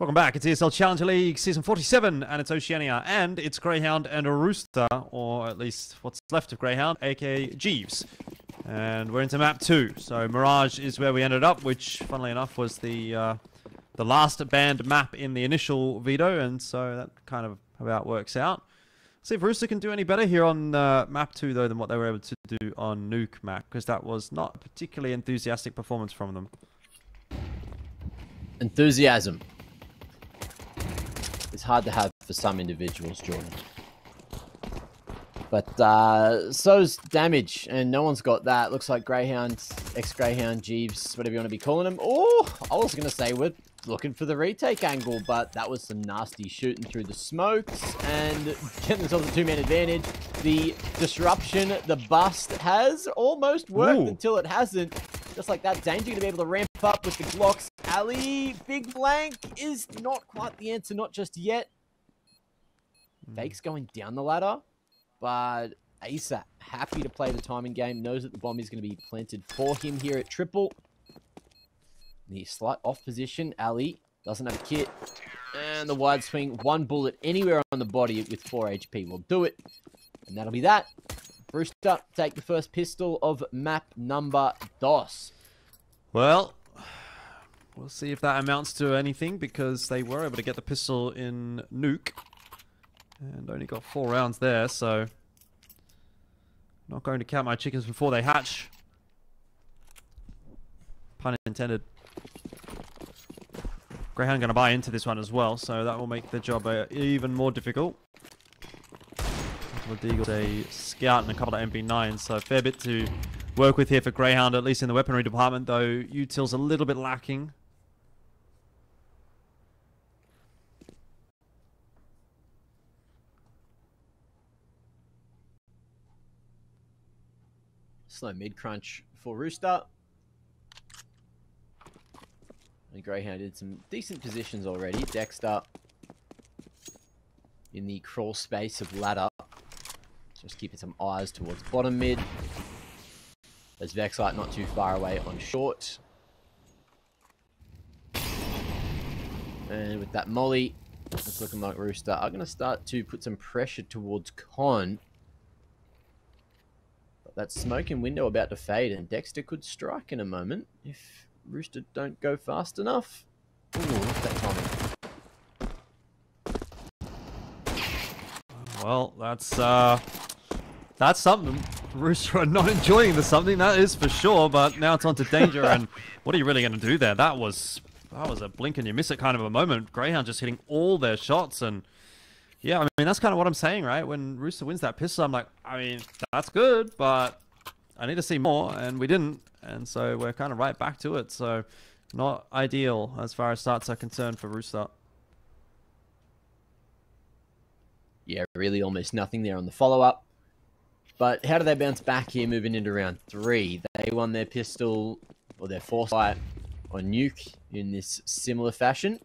Welcome back. It's ESL Challenger League Season 47, and it's Oceania, and it's Greyhound and a Rooster, or at least what's left of Greyhound, aka Jeeves. And we're into map 2. So Mirage is where we ended up, which, funnily enough, was the last banned map in the initial veto, and so that kind of about works out. See if Rooster can do any better here on map 2, though, than what they were able to do on Nuke map, because that was not a particularly enthusiastic performance from them. Enthusiasm. It's hard to have for some individuals, Jordan. But so's damage, and no one's got that. Looks like Greyhound, ex-Greyhound, Jeeves, whatever you want to be calling him. Oh, I was going to say we're looking for the retake angle, but that was some nasty shooting through the smokes and getting themselves a two-man advantage. The disruption, the bust has almost worked until it hasn't. Just like that, Danger going to be able to ramp up with the Glocks. Ali, big blank is not quite the answer, not just yet. Fake's going down the ladder, but ASAP, happy to play the timing game, knows that the bomb is going to be planted for him here at triple. The slight off position, Ali doesn't have a kit. And the wide swing, one bullet anywhere on the body with 4 HP will do it. And that'll be that. Rooster, take the first pistol of map number DOS. Well, we'll see if that amounts to anything, because they were able to get the pistol in Nuke. And only got 4 rounds there, so not going to count my chickens before they hatch. Pun intended. Greyhound going to buy into this one as well, so that will make the job even more difficult. Deagle's a scout and a couple of MP9s, so a fair bit to work with here for Greyhound, at least in the weaponry department, though util's a little bit lacking. Slow mid-crunch for Rooster. And Greyhound did some decent positions already. Dexter in the crawl space of ladder. Just keeping some eyes towards bottom mid. There's vexite not too far away on short. And with that molly, it's looking like Rooster are going to start to put some pressure towards Con. But that smoking window about to fade, and Dexter could strike in a moment if Rooster don't go fast enough. Ooh, look at that timing. Well, that's something. Rooster are not enjoying the something, that is for sure, but now it's on to Danger, and what are you really going to do there? That was a blink and you miss it kind of a moment. Greyhound just hitting all their shots, and yeah, I mean, that's kind of what I'm saying, right? When Rooster wins that pistol, I'm like, I mean, that's good, but I need to see more, and we didn't, and so we're kind of right back to it, so not ideal as far as starts are concerned for Rooster. Yeah, really almost nothing there on the follow-up. But how do they bounce back here moving into round 3? They won their pistol, or their foresight, on Nuke in this similar fashion.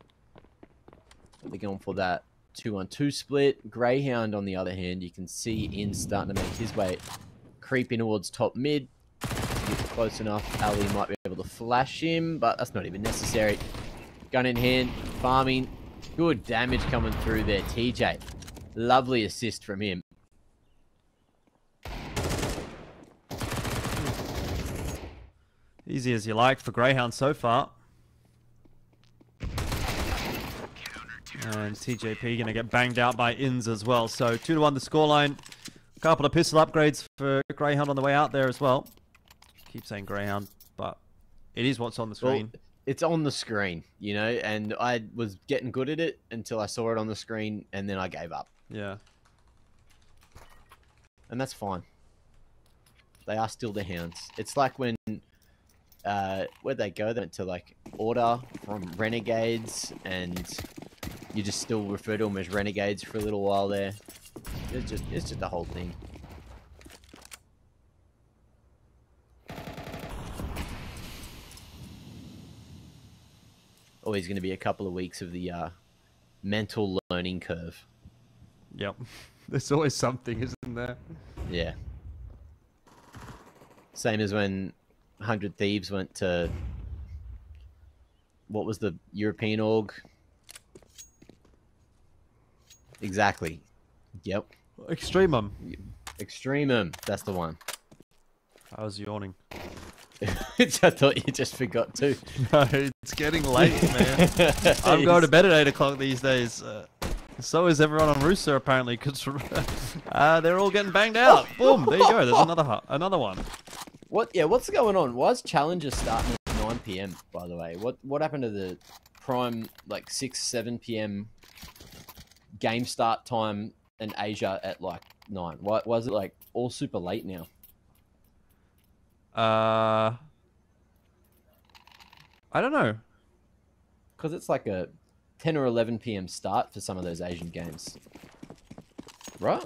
They're going for that 2-on-2 split. Greyhound, on the other hand, you can see in starting to make his way creeping towards top mid. If he gets close enough, Ali might be able to flash him, but that's not even necessary. Gun in hand, farming. Good damage coming through there, TJ. Lovely assist from him. Easy as you like for Greyhound so far. And TJP going to get banged out by Inns as well. So 2-1 the scoreline. A couple of pistol upgrades for Greyhound on the way out there as well. Keep saying Greyhound, but it is what's on the screen. Well, it's on the screen, you know, and I was getting good at it until I saw it on the screen, and then I gave up. Yeah. And that's fine. They are still the Hounds. It's like when... where'd they go? They went to like Order from Renegades, and you just still refer to them as Renegades for a little while there. It's just the whole thing. Always going to be a couple of weeks of the mental learning curve. Yep. There's always something, isn't there? Yeah. Same as when 100 Thieves went to... What was the European org? Exactly. Yep. Extremum. Extremum. That's the one. I was yawning. I thought you just forgot to. No, it's getting late, man. I'm going to bed at 8 o'clock these days. So is everyone on Rooster, apparently, because they're all getting banged out. Boom, there you go. There's another one. What? Yeah, what's going on? Why is Challenger starting at 9 p.m., by the way? What happened to the prime, like, 6, 7 p.m. game start time in Asia at, like, 9? Why is it, like, all super late now? I don't know. Because it's like a 10 or 11 p.m. start for some of those Asian games. Right?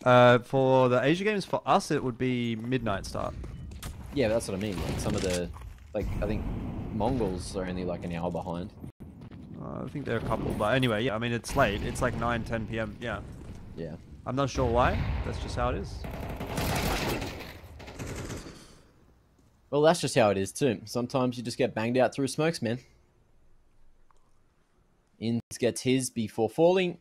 For the Asia games, for us, it would be midnight start. Yeah, but that's what I mean. Like some of the, like, I think Mongols are only like an hour behind. I think there are a couple, but anyway, yeah, I mean, it's late. It's like 9, 10 p.m. Yeah. Yeah. I'm not sure why. That's just how it is. Well, that's just how it is too. Sometimes you just get banged out through smokes, man. Inns gets his before falling.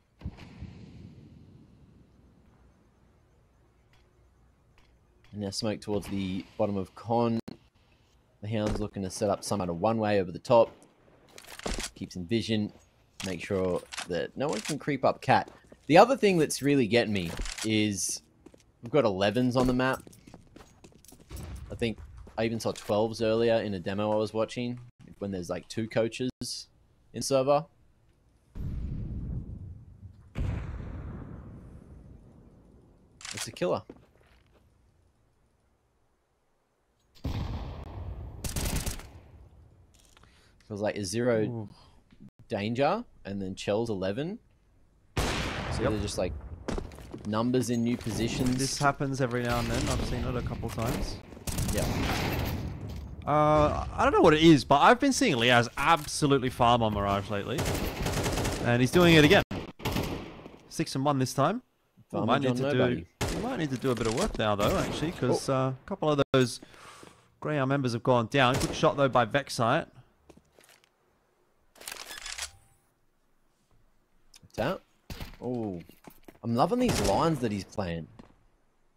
And now smoke towards the bottom of Con. The Hound's looking to set up some kind of one-way over the top. Keeps in vision. Make sure that no one can creep up Cat. The other thing that's really getting me is we've got 11s on the map. I think I even saw 12s earlier in a demo I was watching when there's like 2 coaches in server. It's a killer. Feels like a 0 Ooh. danger and then Chelleos 11. So Yep. they're just like numbers in new positions. This happens every now and then. I've seen it a couple times. Yeah. I don't know what it is, but I've been seeing liazz absolutely farm on Mirage lately. And he's doing it again. 6 and 1 this time. We might need to do a bit of work now, though, actually, because a couple of those Greyhound members have gone down. Good shot, though, by vexite. That. Oh, I'm loving these lines that he's playing.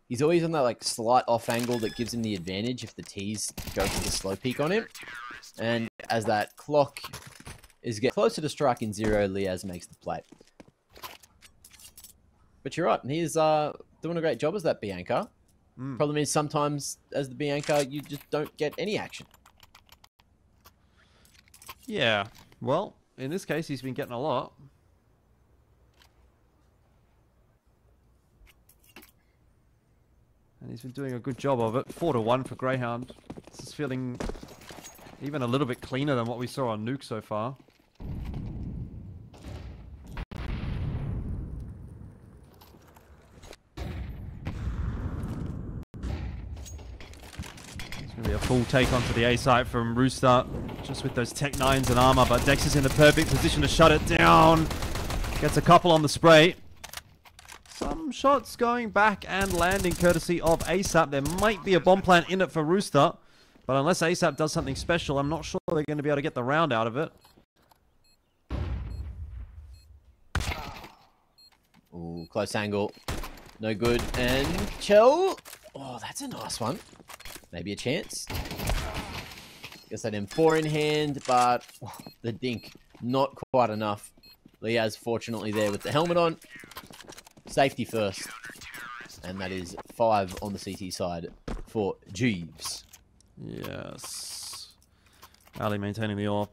He's always on that like slight off angle that gives him the advantage if the T's go for the slow peak on him. And as that clock is getting closer to striking 0, liazz makes the play. But you're right, he's doing a great job as that Bianca. Problem is sometimes as the Bianca you just don't get any action. Yeah, well, in this case he's been getting a lot. And he's been doing a good job of it. 4 to 1 for Greyhound. This is feeling even a little bit cleaner than what we saw on Nuke so far. It's going to be a full take onto the A site from Rooster. Just with those Tech 9s and armor. But Dex is in the perfect position to shut it down. Gets a couple on the spray. Some shots going back and landing courtesy of ASAP. There might be a bomb plant in it for Rooster. But unless ASAP does something special, I'm not sure they're going to be able to get the round out of it. Ooh, close angle. No good. And Chell. Oh, that's a nice one. Maybe a chance. Guess that M4 in hand, but the dink, not quite enough. liazz fortunately there with the helmet on. Safety first. And that is 5 on the CT side for Jeeves. Yes. Ali maintaining the AWP.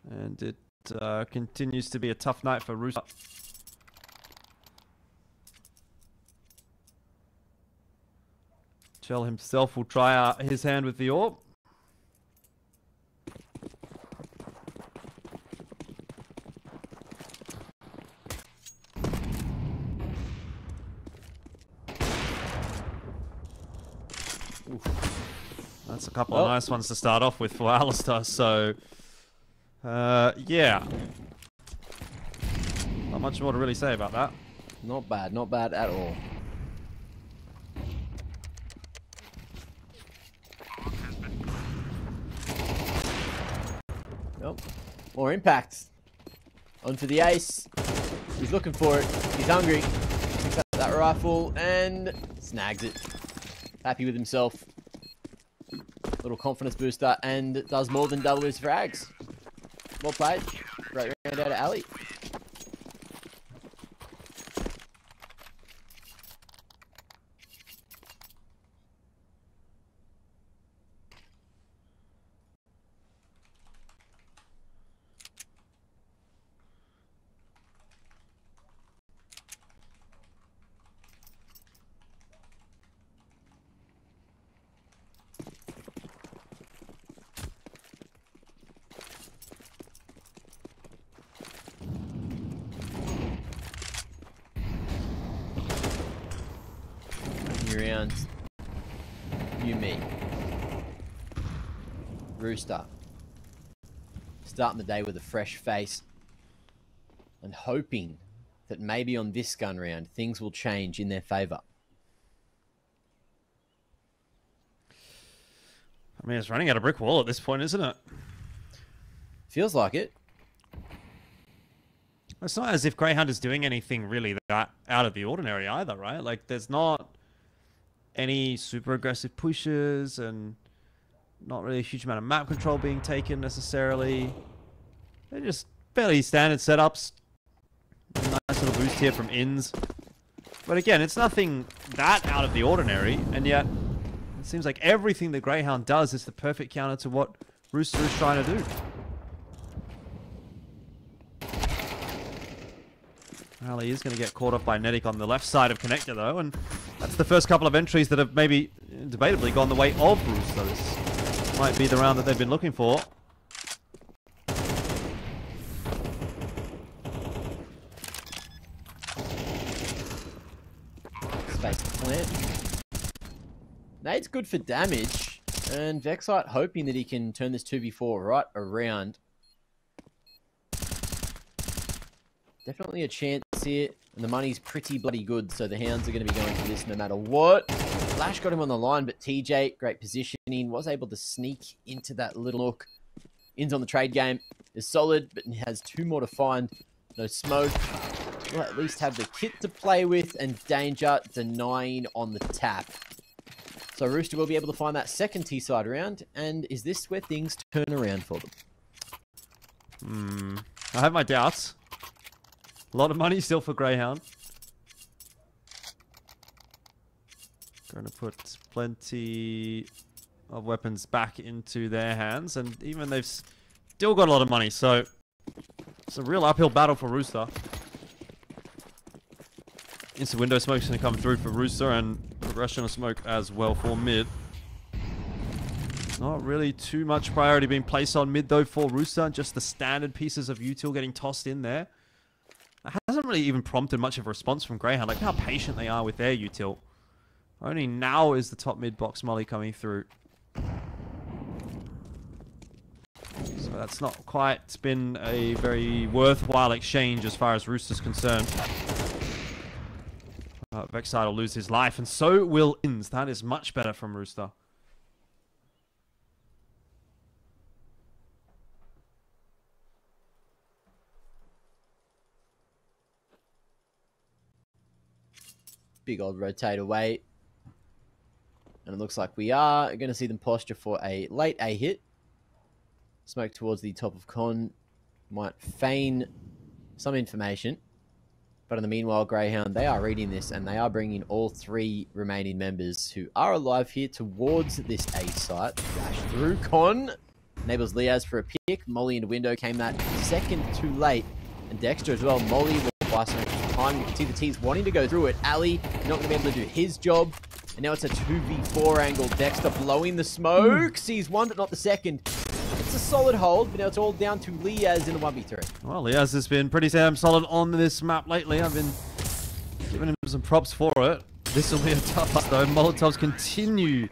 And it continues to be a tough night for Rooster. Chell himself will try his hand with the AWP. That's a couple of nice ones to start off with for ALISTAIR, so yeah. Not much more to really say about that. Not bad at all. Nope. More impact. On for the ace. He's looking for it. He's hungry. Picks up that rifle and snags it. Happy with himself. Little confidence booster and does more than double his frags. Well played. Great round out of Ali. Rounds. You, me. Rooster. Starting the day with a fresh face. And hoping that maybe on this gun round, things will change in their favour. I mean, it's running out of brick wall at this point, isn't it? Feels like it. It's not as if Greyhound is doing anything really that out of the ordinary either, right? Like, there's not any super aggressive pushes and not really a huge amount of map control being taken necessarily. They're just fairly standard setups. Nice little boost here from Inns. But again, it's nothing that out of the ordinary, and yet it seems like everything that Greyhound does is the perfect counter to what Rooster is trying to do. Ali is going to get caught up by Netic on the left side of Connector, though, and that's the first couple of entries that have maybe debatably gone the way of Rooster. This might be the round that they've been looking for. Space to plant. Nade's good for damage, and vexite hoping that he can turn this 2v4 right around. Definitely a chance here, and the money's pretty bloody good, so the Hounds are going to be going for this no matter what. Flash got him on the line, but TJ, great positioning, was able to sneak into that little nook. Ins on the trade game is solid, but he has two more to find. No smoke. We'll at least have the kit to play with, and Danger denying on the tap. So Rooster will be able to find that second T-side round, and is this where things turn around for them? I have my doubts. A lot of money still for Greyhound. Going to put plenty of weapons back into their hands, and even they've still got a lot of money, so it's a real uphill battle for Rooster. Instant window smoke's going to come through for Rooster, and progression of smoke as well for mid. Not really too much priority being placed on mid though for Rooster, just the standard pieces of util getting tossed in there. It hasn't really even prompted much of a response from Greyhound. Like how patient they are with their util. Only now is the top mid box molly coming through. So that's not quite been a very worthwhile exchange as far as Rooster's concerned. vexite will lose his life, and so will Inns. That is much better from Rooster. Big old rotate away. And it looks like we are going to see them posture for a late A hit. Smoke towards the top of con. Might feign some information. But in the meanwhile, Greyhound, they are reading this, and they are bringing all three remaining members who are alive here towards this A site. Dash through con. Enables liazz for a pick. Molly into window came that second too late. And Dexter as well. Molly will buy some extra time. You can see the T's wanting to go through it. Ali not going to be able to do his job. And now it's a 2v4 angle. Dexter blowing the smoke. Sees one, but not the second. It's a solid hold, but now it's all down to liazz in the 1v3. Well, liazz has been pretty damn solid on this map lately. I've been giving him some props for it. This will be a tough one, though. Molotovs continue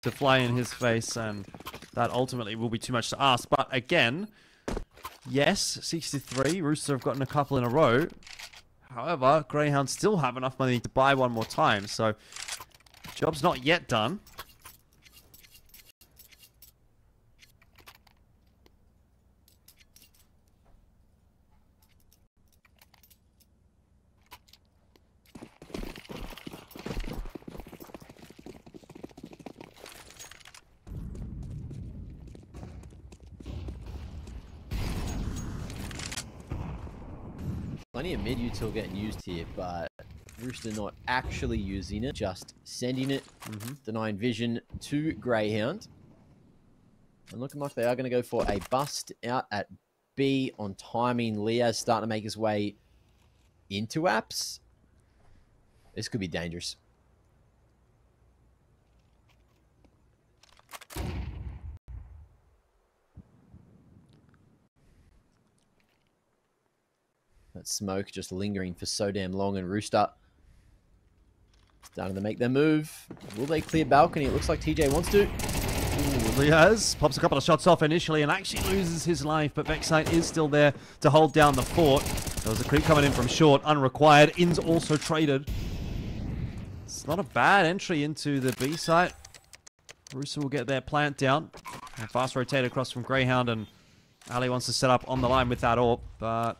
to fly in his face, and that ultimately will be too much to ask. But again, yes, 63. Rooster have gotten a couple in a row. However, Greyhound still have enough money to buy one more time, so job's not yet done. Plenty of mid util getting used here, but Rooster not actually using it, just sending it, denying vision to Greyhound. And looking like they are going to go for a bust out at B on timing. liazz starting to make his way into apps. This could be dangerous. That smoke just lingering for so damn long, and Rooster starting to make their move. Will they clear balcony? It looks like TJ wants to. Ooh, liazz pops a couple of shots off initially and actually loses his life, but vexite is still there to hold down the fort. There was a creep coming in from short, unrequired. In's also traded. It's not a bad entry into the B site. Rooster will get their plant down. And fast rotate across from Greyhound, and Ali wants to set up on the line with that AWP, but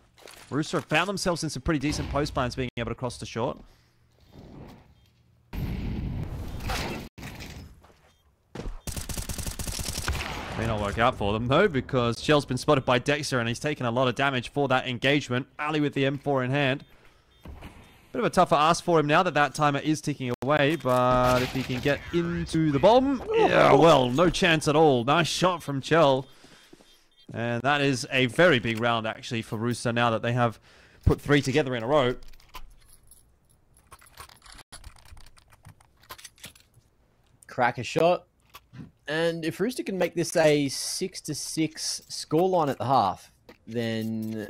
Rooster have found themselves in some pretty decent post plans being able to cross the short. May not work out for them though, because Shell's been spotted by Dexter and he's taken a lot of damage for that engagement. Ali with the M4 in hand. Bit of a tougher ask for him now that that timer is ticking away, but if he can get into the bomb, yeah, well, no chance at all. Nice shot from Chell. And that is a very big round actually for Rooster now that they have put 3 together in a row. Crack a shot. And if Rooster can make this a 6-6 scoreline at the half, then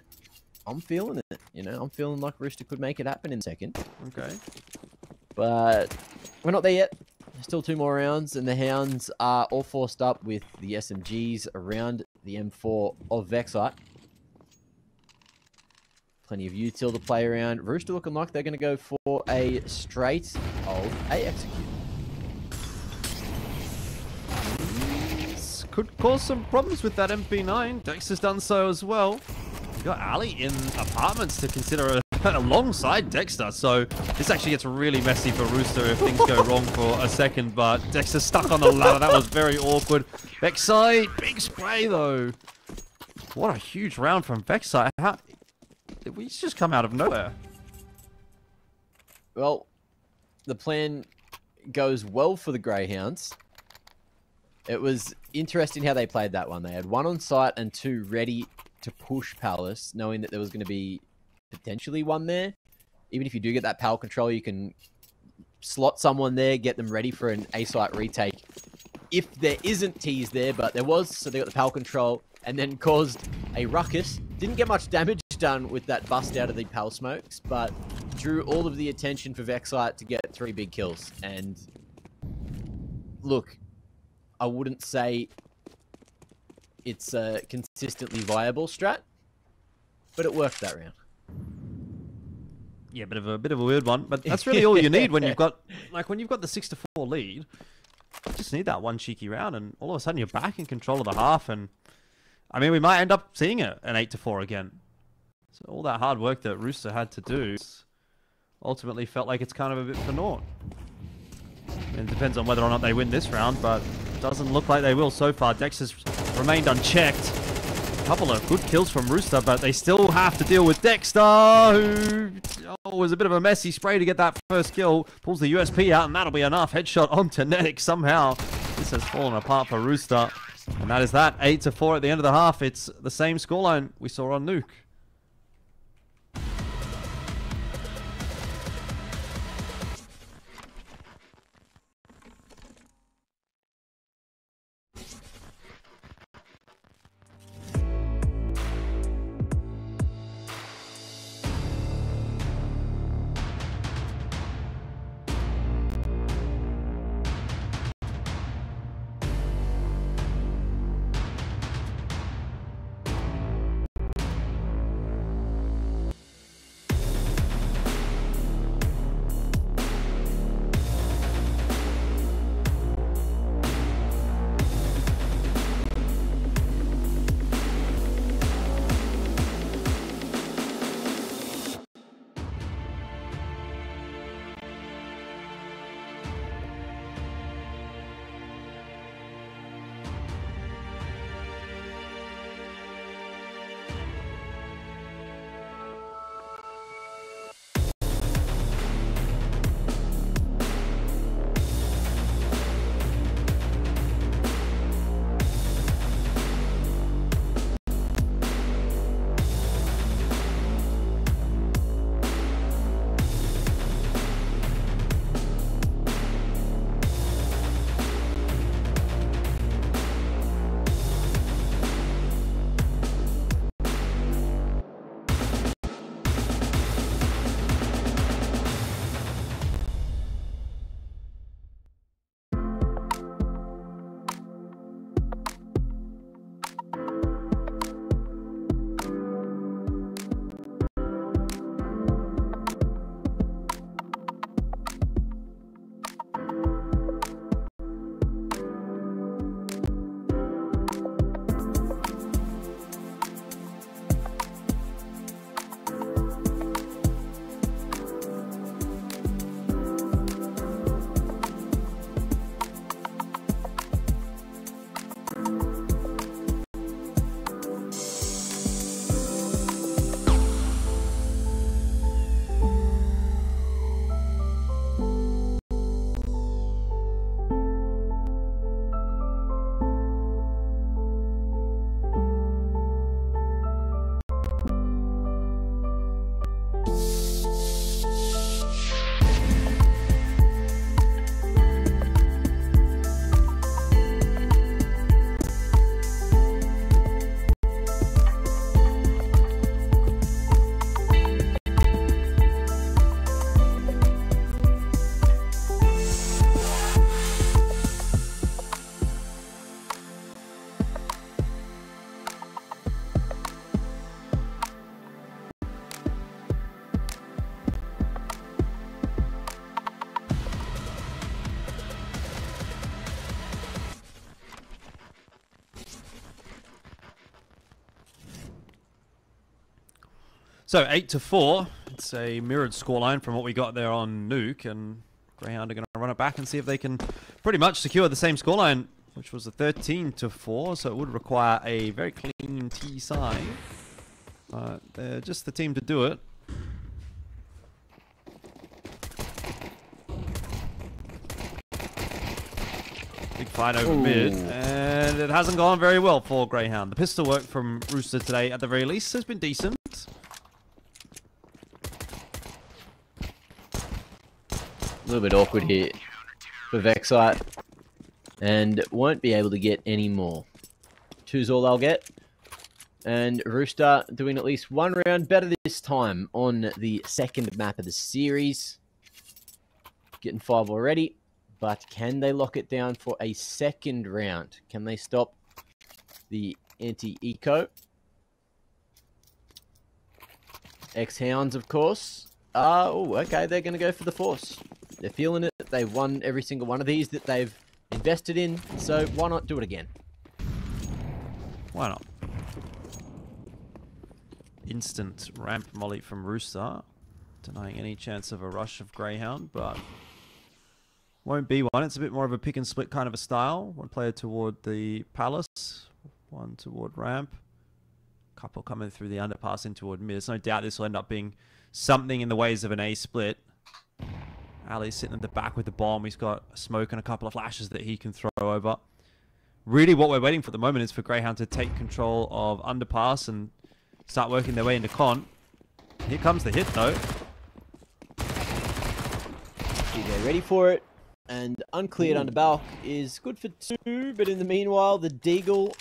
I'm feeling it. You know, I'm feeling like Rooster could make it happen in second. Okay. But we're not there yet. Still 2 more rounds, and the Hounds are all forced up with the SMGs around the M4 of vexite. Plenty of util to play around. Rooster looking like they're going to go for a straight old A execute. This could cause some problems with that MP9. Dexter's done so as well. We've got Ali in apartments to consider alongside Dexter, so this actually gets really messy for Rooster if things go wrong for a second, but Dexter's stuck on the ladder. That was very awkward. Vexite, big spray though. What a huge round from Vexite. How did we just come out of nowhere? Well, the plan goes well for the Greyhounds. It was interesting how they played that one. They had 1 on site and 2 ready to push Palace, knowing that there was going to be potentially 1 there. Even if you do get that power control, you can slot someone there, get them ready for an A-site retake. If there isn't T's there, but there was, so they got the power control and then caused a ruckus. Didn't get much damage done with that bust out of the pal smokes, but drew all of the attention for vexite to get 3 big kills. And look, I wouldn't say it's a consistently viable strat, but it worked that round. Yeah, bit of a weird one, but that's really all you need when you've got the 6-4 lead. You just need that one cheeky round, and all of a sudden you're back in control of the half. And I mean, we might end up seeing an 8-4 again. So all that hard work that Rooster had to do ultimately felt like it's kind of a bit for naught. And it depends on whether or not they win this round, but it doesn't look like they will so far. Dex has remained unchecked. Couple of good kills from Rooster, but they still have to deal with Dexter, who was a bit of a messy spray to get that first kill. Pulls the USP out, and that'll be enough. Headshot on Tenetic somehow. This has fallen apart for Rooster. And that is that. 8-4 at the end of the half. It's the same scoreline we saw on Nuke. So 8-4. It's a mirrored scoreline from what we got there on Nuke, and Greyhound are going to run it back and see if they can pretty much secure the same scoreline, which was a 13-4. So it would require a very clean T side, but they're just the team to do it. Big fight over mid, and it hasn't gone very well for Greyhound. The pistol work from Rooster today, at the very least, has been decent. A little bit awkward here for vexite, and won't be able to get any more. Two's all they'll get, and Rooster doing at least one round better this time on the second map of the series. Getting 5 already, but can they lock it down for a second round? Can they stop the anti-eco? X-Hounds, of course. Oh, okay, they're going to go for the Force. They're feeling it. They've won every single one of these that they've invested in, so why not do it again? Why not? Instant ramp molly from Rooster, denying any chance of a rush of Greyhound, but won't be one. It's a bit more of a pick and split kind of a style. One player toward the palace, one toward ramp. Couple coming through the underpass in toward mid. There's no doubt this will end up being something in the ways of an A split. Ali's sitting at the back with the bomb. He's got a smoke and a couple of flashes that he can throw over. Really what we're waiting for at the moment is for Greyhound to take control of underpass and start working their way into con. Here comes the hit though. They're ready for it. And uncleared under Balk is good for 2, but in the meanwhile, the Deagle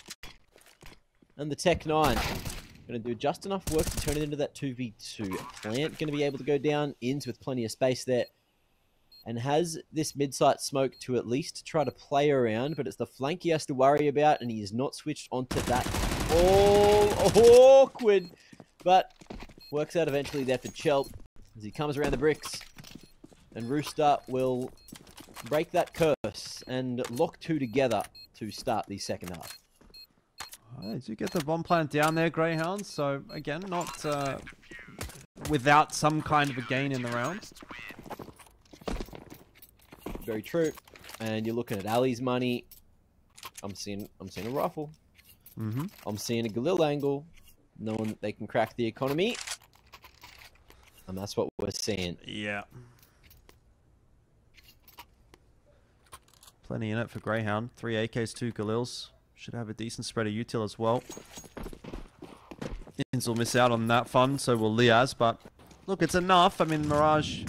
and the Tech 9 going to do just enough work to turn it into that 2v2. Plant going to be able to go down, ins with plenty of space there, and has this mid-site smoke to at least try to play around, but it's the flank he has to worry about, and he is not switched onto that. All awkward, but works out eventually there for Chell as he comes around the bricks, and Rooster will break that curse and lock 2 together to start the second half. They do get the bomb plant down there, Greyhound, so again, not without some kind of a gain in the round. Very true. And you're looking at Ali's money. I'm seeing a rifle. I'm seeing a Galil angle, knowing that they can crack the economy. And that's what we're seeing. Yeah. Plenty in it for Greyhound. 3 AKs, 2 Galils. Should have a decent spread of util as well. Ins will miss out on that fun, so will liazz, but look, it's enough. I mean, Mirage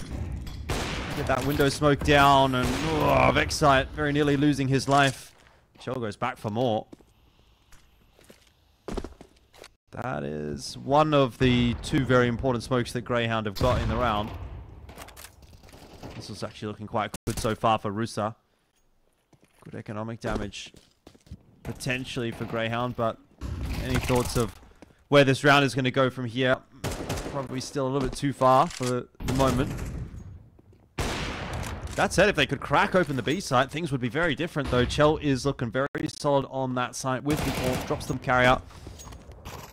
get that window smoke down, and vexite very nearly losing his life. Chell goes back for more. That is one of the 2 very important smokes that Greyhound have got in the round. This is actually looking quite good so far for Rooster. Good economic damage potentially for Greyhound, but any thoughts of where this round is going to go from here? Probably still a little bit too far for the moment. That said, if they could crack open the B site, things would be very different though. Chell is looking very solid on that site with the ball, drops them carry-out.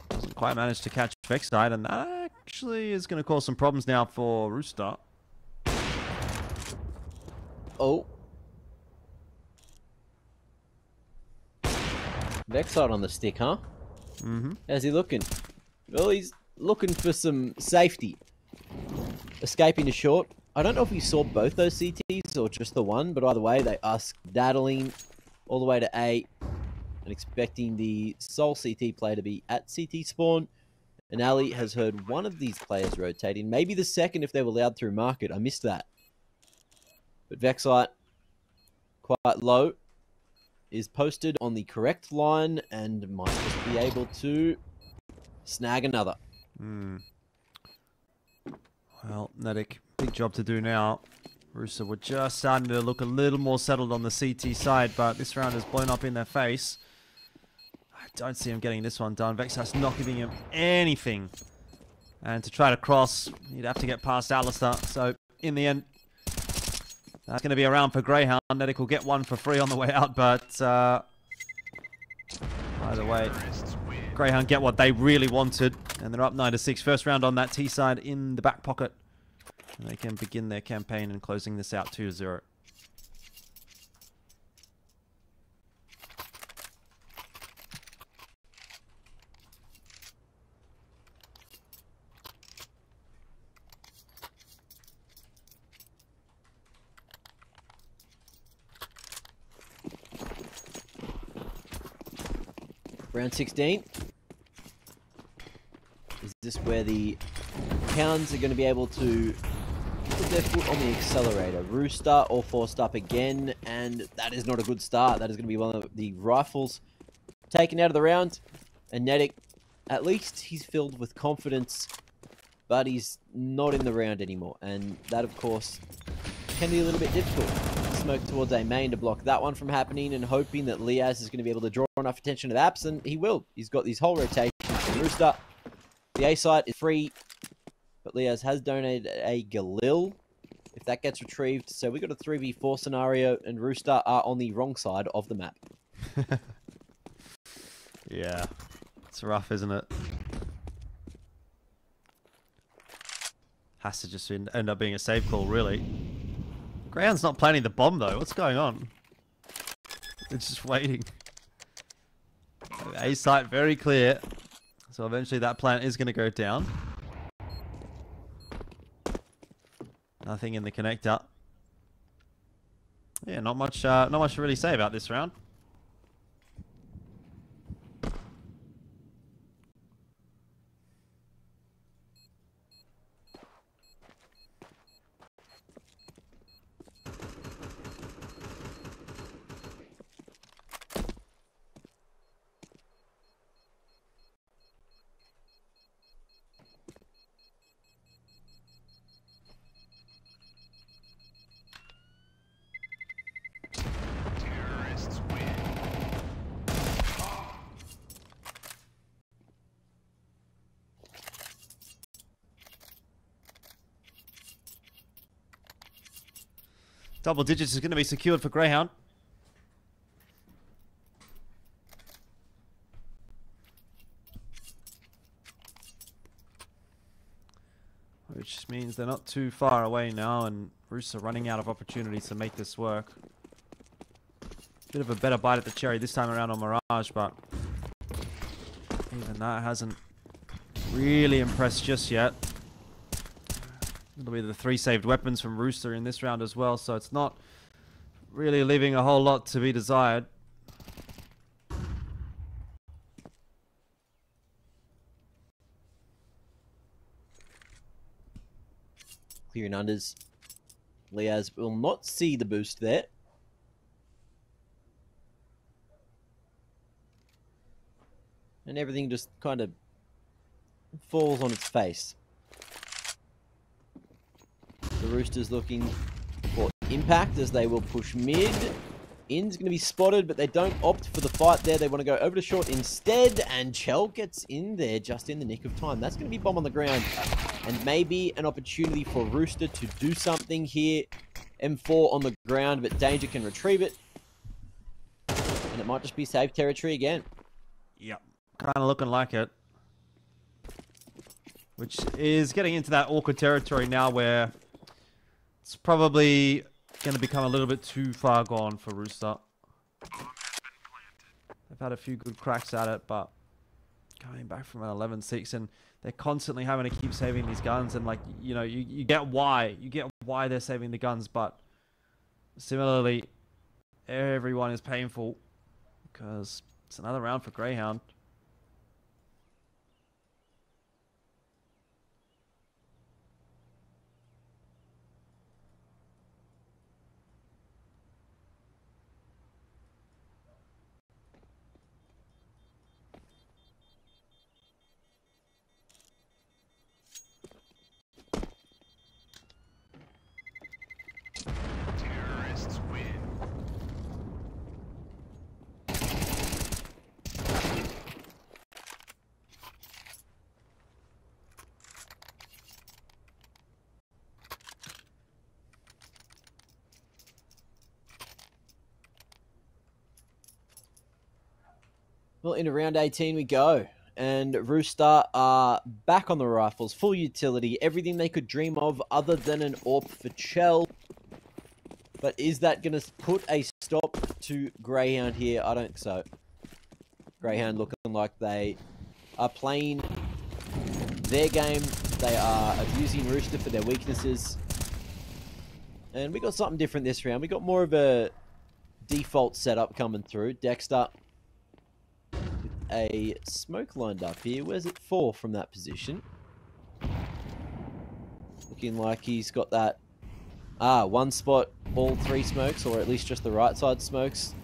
Doesn't quite manage to catch vexite, and that actually is going to cause some problems now for Rooster. Oh. vexite on the stick, huh? How's he looking? Well, he's looking for some safety. Escaping to short. I don't know if we saw both those CTs or just the one, but either way, they are daddling all the way to A and expecting the sole CT player to be at CT spawn. And Ali has heard one of these players rotating, maybe the second if they were allowed through market. I missed that. But vexite, quite low, is posted on the correct line and might just be able to snag another. Well, Nedic, big job to do now. Rooster were just starting to look a little more settled on the CT side, but this round has blown up in their face. I don't see him getting this one done. vexite's not giving him anything. And to try to cross, you'd have to get past ALISTAIR. So, in the end, that's going to be a round for Greyhound. Nedic will get one for free on the way out, but either way, Greyhound get what they really wanted, and they're up 9-6. First round on that T side in the back pocket. And they can begin their campaign and closing this out 2-0. Round 16. Is this where the Hounds are going to be able to put their foot on the accelerator? Rooster all forced up again, and that is not a good start. That is going to be one of the rifles taken out of the round. And Nedic, at least he's filled with confidence, but he's not in the round anymore. And that, of course, can be a little bit difficult. Smoke towards a main to block that one from happening, and hoping that liazz is going to be able to draw enough attention to the apps, and he will. He's got these whole rotations from Rooster. The A site is free, but liazz has donated a Galil if that gets retrieved. So we got a 3v4 scenario, and Rooster are on the wrong side of the map. Yeah, it's rough, isn't it? Has to just end up being a save call, really. Greyhound's not planning the bomb, though. What's going on? It's just waiting. A site very clear. So eventually that plant is going to go down. Nothing in the connector. Yeah, not much to really say about this round. Double digits is going to be secured for Greyhound. Which means they're not too far away now, and Rooster running out of opportunities to make this work. Bit of a better bite at the cherry this time around on Mirage, but even that hasn't really impressed just yet. It'll be the 3 saved weapons from Rooster in this round as well, so it's not really leaving a whole lot to be desired. Clearing unders. liazz will not see the boost there. And everything just kind of falls on its face. The Roosters looking for impact as they will push mid. In's going to be spotted, but they don't opt for the fight there. They want to go over to short instead, and Chell gets in there just in the nick of time. That's going to be bomb on the ground, and maybe an opportunity for Rooster to do something here. M4 on the ground, but Danger can retrieve it. And it might just be safe territory again. Yep, kind of looking like it. Which is getting into that awkward territory now where it's probably going to become a little bit too far gone for Rooster. They've had a few good cracks at it, but going back from an 11-6, and they're constantly having to keep saving these guns, and like, you know, you get why. You get why they're saving the guns, but similarly, everyone is painful because it's another round for Greyhound. Well, into round 18 we go. and Rooster are back on the rifles, full utility, everything they could dream of other than an AWP for Chell. But is that going to put a stop to Greyhound here? I don't think so. Greyhound looking like they are playing their game. They are abusing Rooster for their weaknesses. And we got something different this round. We got more of a default setup coming through. Dexter with a smoke lined up here. Where's it for from that position? Looking like he's got that one spot, all three smokes, or at least just the right side smokes.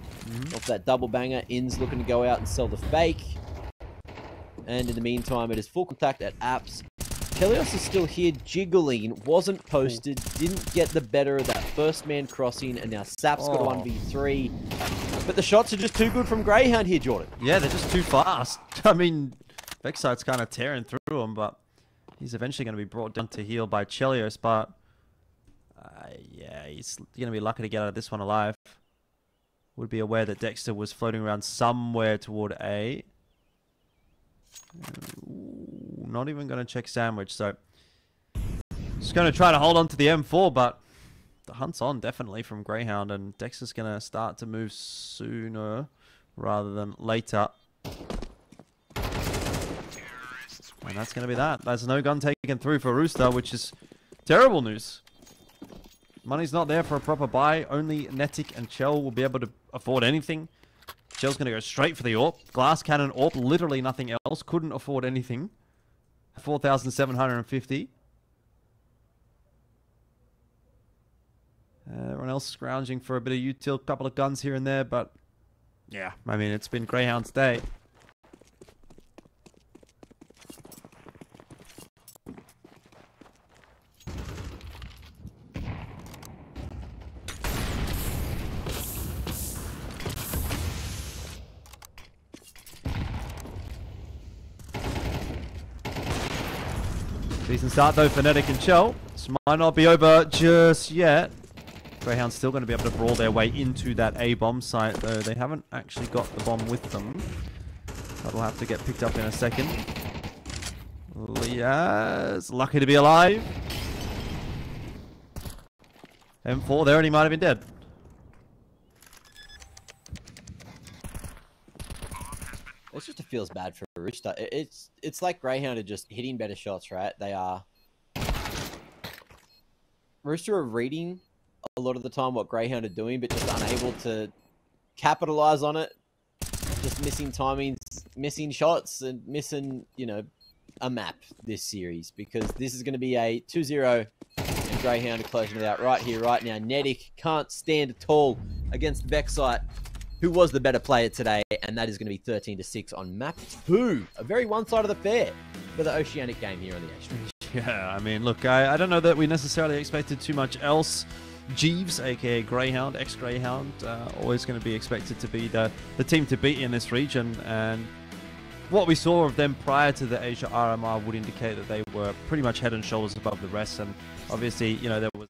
Off that double banger. In's looking to go out and sell the fake. And in the meantime, it is full contact at Apps. Chelleos is still here jiggling, wasn't posted, didn't get the better of that first man crossing, and now Sap's got a 1v3. But the shots are just too good from Greyhound here, Jordan. Yeah, they're just too fast. I mean, vexite's kind of tearing through him, but he's eventually going to be brought down to heal by Chelleos, but yeah, he's going to be lucky to get out of this one alive. Would be aware that Dexter was floating around somewhere toward A. Ooh, not even going to check sandwich, so just going to try to hold on to the M4, but the hunt's on definitely from Greyhound, and Dexter's going to start to move sooner rather than later. And that's going to be that. There's no gun taken through for Rooster, which is terrible news. Money's not there for a proper buy. Only Netic and Chell will be able to afford anything. Chell's going to go straight for the AWP. Glass cannon AWP, literally nothing else. Couldn't afford anything. 4,750. Everyone else scrounging for a bit of util. Couple of guns here and there, but yeah, I mean, it's been Greyhound's day. Decent start though for Netic and Chell. This might not be over just yet. Greyhound's still going to be able to brawl their way into that A bomb site, though they haven't actually got the bomb with them. That'll have to get picked up in a second. Liazz, lucky to be alive. M4 there, and he might have been dead. It just feels bad for Rooster. It's like Greyhound are just hitting better shots, right? They are. Rooster are reading a lot of the time what Greyhound are doing, but just unable to capitalize on it. Just missing timings, missing shots, and missing, you know, a map this series, because this is going to be a 2-0 and Greyhound are closing it out right here, right now. Netic can't stand at all against vexite, who was the better player today, and that is going to be 13-6 on map 2. A very one-sided affair for the Oceanic game here on the A Street. Yeah, I mean, look, I don't know that we necessarily expected too much else. Jeeves, aka Greyhound, ex-Greyhound, always going to be expected to be the team to beat in this region, and what we saw of them prior to the Asia RMR would indicate that they were pretty much head and shoulders above the rest, and obviously, you know, there was...